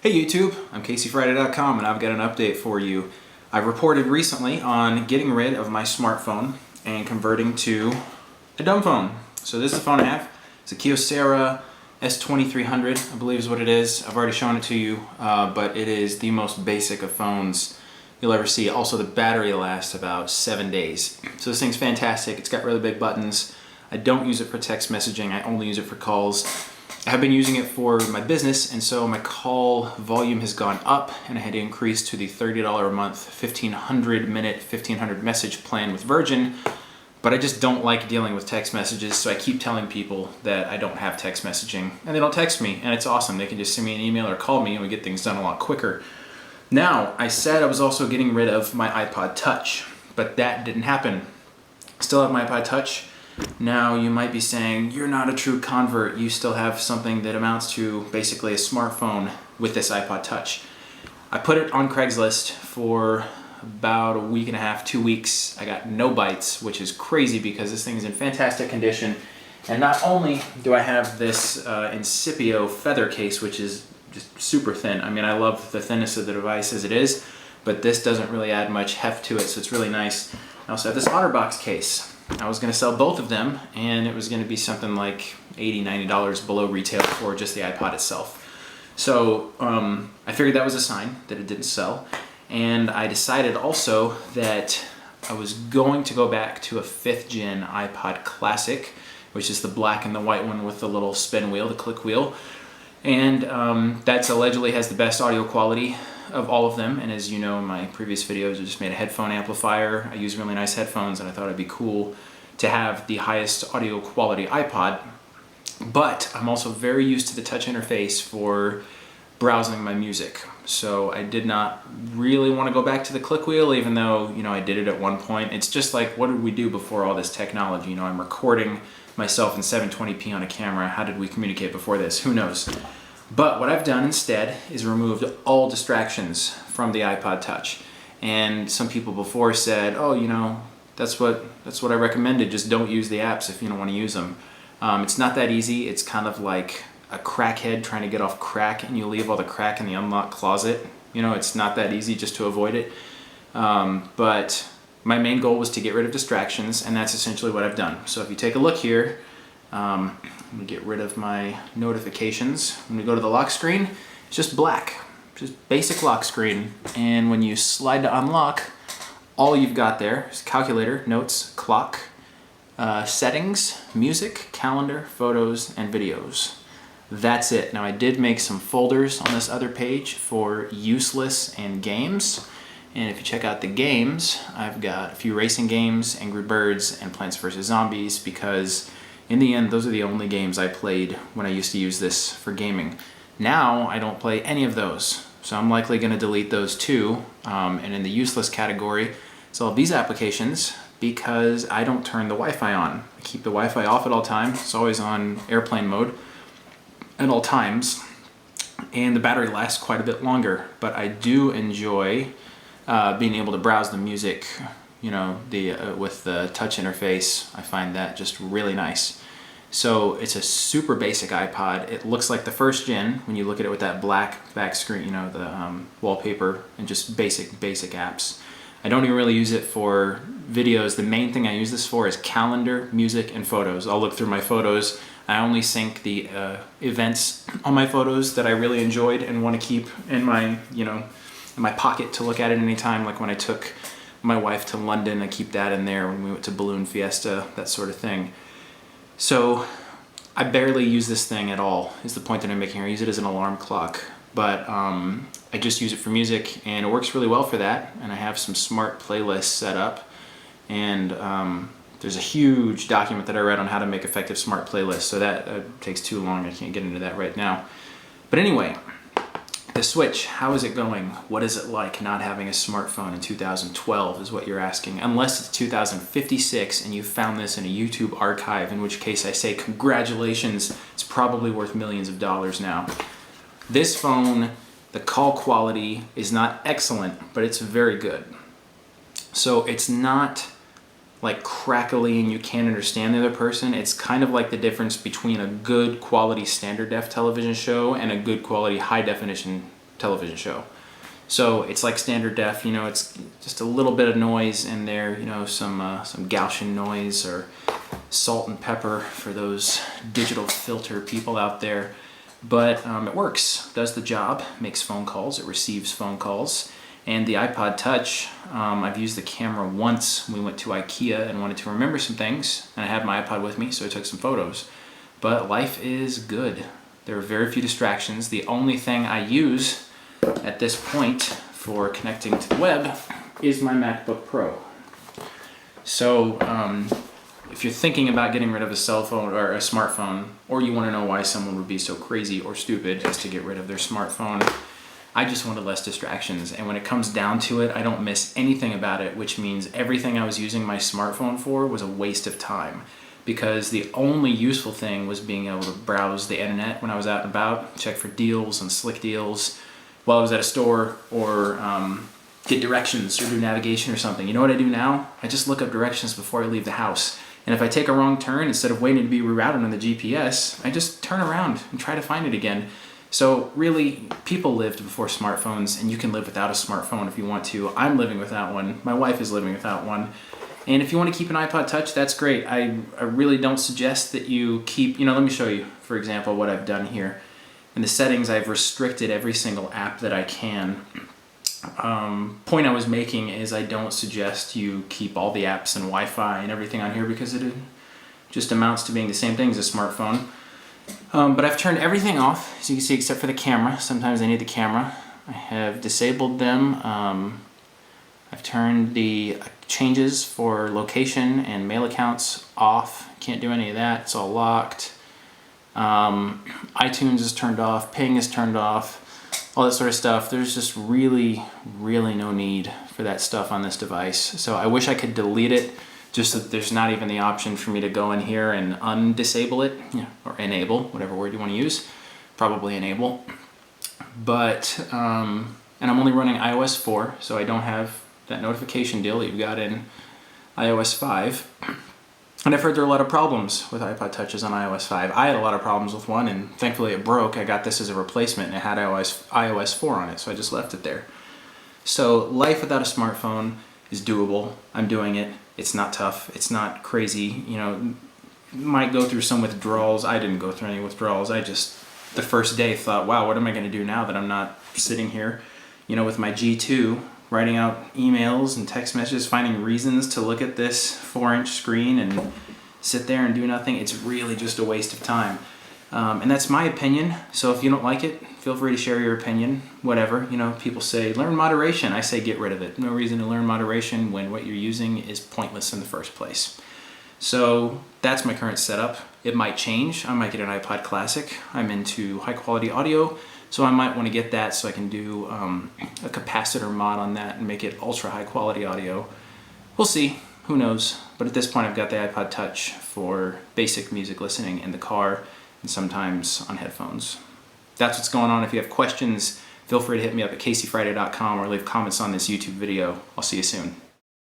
Hey YouTube, I'm CaseyFriday.com and I've got an update for you. I reported recently on getting rid of my smartphone and converting to a dumb phone. So this is the phone I have. It's a Kyocera S2300, I believe is what it is. I've already shown it to you, but it is the most basic of phones you'll ever see. Also, the battery lasts about 7 days. So this thing's fantastic. It's got really big buttons. I don't use it for text messaging. I only use it for calls. I have been using it for my business, and so my call volume has gone up, and I had to increase to the $30 a month, 1,500 minute, 1,500 message plan with Virgin, but I just don't like dealing with text messages, so I keep telling people that I don't have text messaging, and they don't text me, and it's awesome. They can just send me an email or call me, and we get things done a lot quicker. Now, I said I was also getting rid of my iPod Touch, but that didn't happen. Still have my iPod Touch. Now you might be saying, you're not a true convert, you still have something that amounts to basically a smartphone with this iPod Touch. I put it on Craigslist for about a week and a half, 2 weeks. I got no bites, which is crazy because this thing is in fantastic condition. And not only do I have this Incipio feather case, which is just super thin. I mean, I love the thinness of the device as it is, but this doesn't really add much heft to it, so it's really nice. I also have this OtterBox case. I was going to sell both of them, and it was going to be something like $80, $90 below retail for just the iPod itself. So I figured that was a sign that it didn't sell, and I decided also that I was going to go back to a 5th gen iPod Classic, which is the black and the white one with the little spin wheel, the click wheel, and that allegedly has the best audio quality of all of them. And as you know, in my previous videos, I just made a headphone amplifier. I use really nice headphones, and I thought it'd be cool to have the highest audio quality iPod. But I'm also very used to the touch interface for browsing my music. So I did not really want to go back to the click wheel, even though, you know, I did it at one point. It's just like, what did we do before all this technology? You know, I'm recording myself in 720p on a camera. How did we communicate before this? Who knows? But what I've done instead is removed all distractions from the iPod Touch. And some people before said, oh, you know, that's what I recommended. Just don't use the apps if you don't want to use them. It's not that easy. It's kind of like a crackhead trying to get off crack, and you leave all the crack in the unlocked closet. You know, it's not that easy just to avoid it. But my main goal was to get rid of distractions, and that's essentially what I've done. So if you take a look here, I'm going to get rid of my notifications. When we go to the lock screen, it's just black, just basic lock screen. And when you slide to unlock, all you've got there is calculator, notes, clock, settings, music, calendar, photos, and videos. That's it. Now I did make some folders on this other page for useless and games. And if you check out the games, I've got a few racing games, Angry Birds, and Plants vs. Zombies, because in the end, those are the only games I played when I used to use this for gaming. Now, I don't play any of those, so I'm likely going to delete those too. And in the useless category, it's all of these applications because I don't turn the Wi-Fi on. I keep the Wi-Fi off at all times. It's always on airplane mode at all times. And the battery lasts quite a bit longer, but I do enjoy being able to browse the music, you know, with the touch interface. I find that just really nice. So it's a super basic iPod. It looks like the 1st gen when you look at it with that black back screen, you know, the wallpaper and just basic apps. I don't even really use it for videos. The main thing I use this for is calendar, music, and photos. I'll look through my photos. I only sync the events on my photos that I really enjoyed and want to keep in my, you know, in my pocket to look at it anytime. Like when I took my wife to London, I keep that in there. When we went to Balloon Fiesta, that sort of thing. So I barely use this thing at all, is the point that I'm making. I use it as an alarm clock, but I just use it for music, and it works really well for that. And I have some smart playlists set up, and there's a huge document that I read on how to make effective smart playlists, so that takes too long. I can't get into that right now. But anyway, the Switch, how is it going? What is it like not having a smartphone in 2012 is what you're asking. Unless it's 2056 and you found this in a YouTube archive, in which case I say congratulations, it's probably worth millions of dollars now. This phone, the call quality is not excellent, but it's very good. So it's not like crackly and you can't understand the other person. It's kind of like the difference between a good quality standard def television show and a good quality high definition television show. So it's like standard def, you know, it's just a little bit of noise in there, you know, some Gaussian noise or salt and pepper for those digital filter people out there. But it works, does the job, makes phone calls, it receives phone calls. And the iPod Touch, I've used the camera once. We went to IKEA and wanted to remember some things, and I had my iPod with me, so I took some photos. But life is good. There are very few distractions. The only thing I use at this point for connecting to the web is my MacBook Pro. So if you're thinking about getting rid of a cell phone or a smartphone, or you want to know why someone would be so crazy or stupid just to get rid of their smartphone, I just wanted less distractions. And when it comes down to it, I don't miss anything about it, which means everything I was using my smartphone for was a waste of time, because the only useful thing was being able to browse the internet when I was out and about, check for deals and slick deals while I was at a store, or get directions or do navigation or something. You know what I do now? I just look up directions before I leave the house. And if I take a wrong turn, instead of waiting to be rerouted on the GPS, I just turn around and try to find it again. So really, people lived before smartphones, and you can live without a smartphone if you want to. I'm living without one. My wife is living without one. And if you want to keep an iPod Touch, that's great. I really don't suggest that you keep, you know, let me show you, for example, what I've done here. In the settings, I've restricted every single app that I can. Point I was making is I don't suggest you keep all the apps and Wi-Fi and everything on here, because it just amounts to being the same thing as a smartphone. But I've turned everything off, as you can see, except for the camera. Sometimes I need the camera. I have disabled them. I've turned the changes for location and mail accounts off. Can't do any of that. It's all locked. iTunes is turned off. Ping is turned off. All that sort of stuff. There's just really, really no need for that stuff on this device. So I wish I could delete it, just that there's not even the option for me to go in here and undisable it, or enable, whatever word you want to use. Probably enable. But, and I'm only running iOS 4, so I don't have that notification deal that you've got in iOS 5. And I've heard there are a lot of problems with iPod Touches on iOS 5. I had a lot of problems with one, and thankfully it broke. I got this as a replacement, and it had iOS 4 on it, so I just left it there. So life without a smartphone is doable. I'm doing it. It's not tough. It's not crazy. You know, might go through some withdrawals. I didn't go through any withdrawals. I just, the first day, thought, wow, what am I going to do now that I'm not sitting here, you know, with my G2, writing out emails and text messages, finding reasons to look at this 4-inch screen and sit there and do nothing. It's really just a waste of time. And that's my opinion. So if you don't like it, feel free to share your opinion, whatever. You know, people say, learn moderation. I say, get rid of it. No reason to learn moderation when what you're using is pointless in the first place. So that's my current setup. It might change. I might get an iPod Classic. I'm into high quality audio, so I might want to get that so I can do a capacitor mod on that and make it ultra high quality audio. We'll see. Who knows? But at this point, I've got the iPod Touch for basic music listening in the car and sometimes on headphones. That's what's going on. If you have questions, feel free to hit me up at CaseyFriday.com or leave comments on this YouTube video. I'll see you soon.